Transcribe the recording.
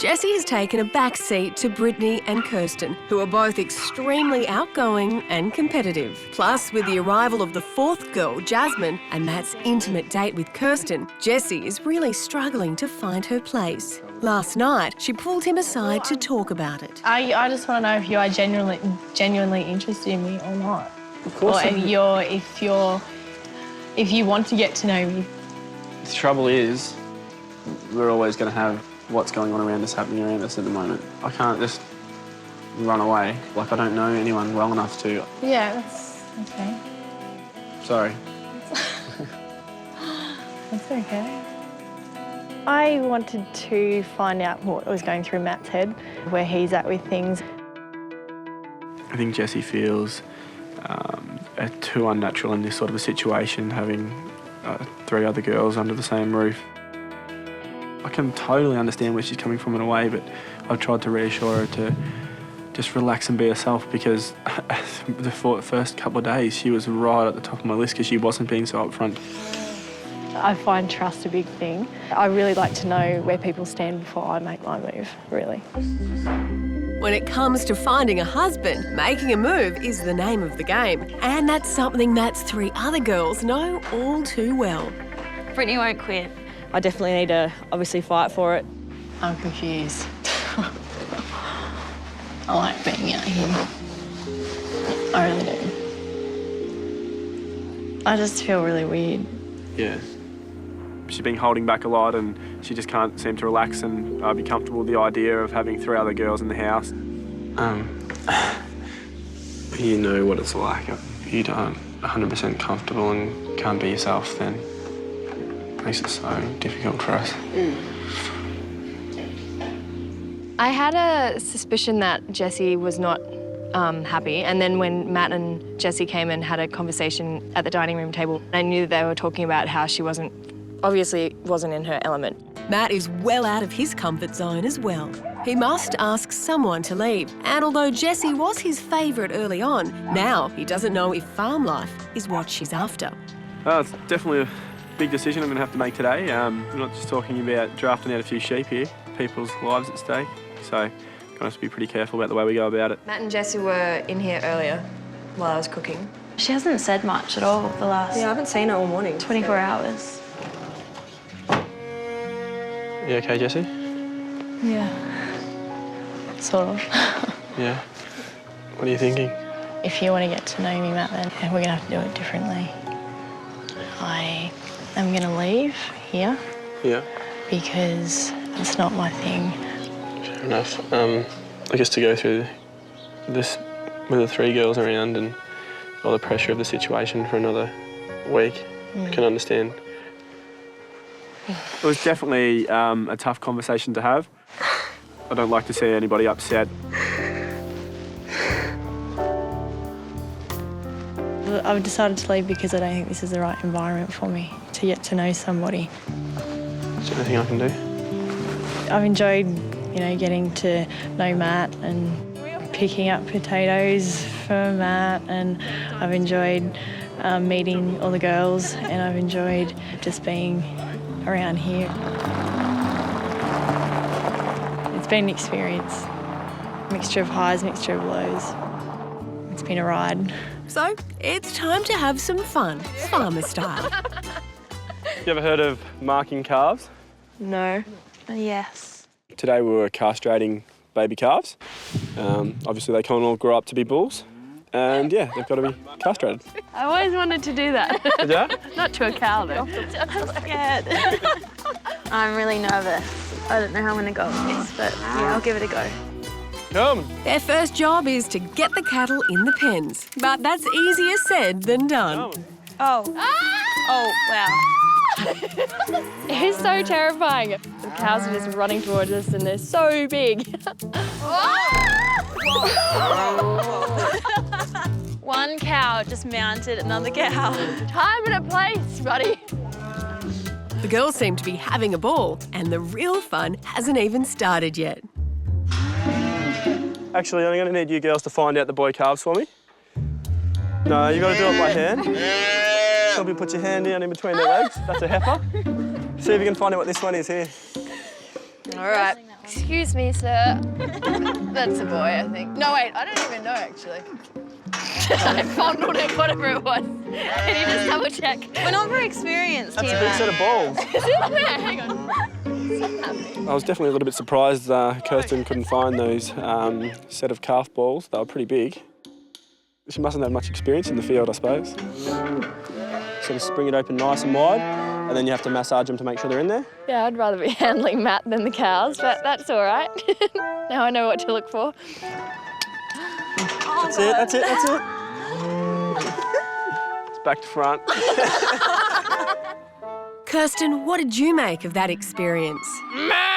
Jessie has taken a back seat to Brittany and Kirsten, who are both extremely outgoing and competitive. Plus, with the arrival of the fourth girl, Jasmine, and Matt's intimate date with Kirsten, Jessie is really struggling to find her place. Last night, she pulled him aside to talk about it. I just want to know if you are genuinely interested in me or not. Of course. Or if you want to get to know me. The trouble is, we're always going to have what's going on around us happening around us at the moment. I can't just run away. Like, I don't know anyone well enough to. Yeah, that's okay. Sorry. That's okay. I wanted to find out what was going through Matt's head, where he's at with things. I think Jessie feels too unnatural in this sort of a situation, having 3 other girls under the same roof. I can totally understand where she's coming from in a way, but I've tried to reassure her to just relax and be herself, because the first couple of days she was right at the top of my list because she wasn't being so upfront. I find trust a big thing. I really like to know where people stand before I make my move, really. When it comes to finding a husband, making a move is the name of the game. And that's something Matt's 3 other girls know all too well. Brittany won't quit. I definitely need to obviously fight for it. I'm confused. I like being out here. I really do. I just feel really weird. Yeah. She's been holding back a lot and she just can't seem to relax and be comfortable with the idea of having 3 other girls in the house. You know what it's like. If you aren't 100% comfortable and can't be yourself, then it makes it so difficult for us. I had a suspicion that Jessie was not happy, and then when Matt and Jessie came and had a conversation at the dining room table, I knew that they were talking about how she obviously wasn't in her element. Matt is well out of his comfort zone as well. He must ask someone to leave. And although Jessie was his favourite early on, now he doesn't know if farm life is what she's after. It's definitely a big decision I'm going to have to make today. We're not just talking about drafting out a few sheep here. People's lives at stake. So I'm going to have to be pretty careful about the way we go about it. Matt and Jessie were in here earlier while I was cooking. She hasn't said much at all the last Yeah, I haven't seen her all morning. 24 hours. You okay, Jessie? Yeah. Sort of. Yeah. What are you thinking? If you want to get to know me, Matt, then we're going to have to do it differently. I am going to leave here. Yeah. Because it's not my thing. Fair enough. I guess to go through this with the 3 girls around and all the pressure of the situation for another week, I can understand. It was definitely a tough conversation to have. I don't like to see anybody upset. I've decided to leave because I don't think this is the right environment for me to get to know somebody. Is there anything I can do? I've enjoyed, getting to know Matt and picking up potatoes for Matt, and I've enjoyed meeting all the girls, and I've enjoyed just being around here. It's been an experience. Mixture of highs, mixture of lows. It's been a ride. So it's time to have some fun, farmer style. You ever heard of marking calves? No. Yes. Today we were castrating baby calves. Obviously they can't all grow up to be bulls. And yeah, they've got to be castrated. I always wanted to do that. Yeah? Not to a cow, though. I'm scared. I'm really nervous. I don't know how I'm going to go with this, but yeah, I'll give it a go. Come. Their first job is to get the cattle in the pens. But that's easier said than done. Come. Oh. Oh, wow. It's so terrifying. The cows are just running towards us and they're so big. One cow just mounted another cow. Time and a place, buddy. The girls seem to be having a ball, and the real fun hasn't even started yet. Actually, I'm going to need you girls to find out the boy calves for me. No, you've got to do it by hand. Probably put your hand down in between their legs. That's a heifer. See if you can find out what this one is here. All right, Excuse me, sir. That's a boy, I think. No, wait, I don't even know, actually. I fondled it, whatever it was. Can you just double check? We're not very experienced That's here, a big set Matt. of balls. Hang on. I was definitely a little bit surprised Kirsten couldn't find those set of calf balls. They were pretty big. She mustn't have much experience in the field, I suppose. Sort of spring it open nice and wide, and then you have to massage them to make sure they're in there. Yeah, I'd rather be handling Matt than the cows, but that's all right. Now I know what to look for. That's it, that's it, that's it. It's back to front. Kirsten, what did you make of that experience? Matt!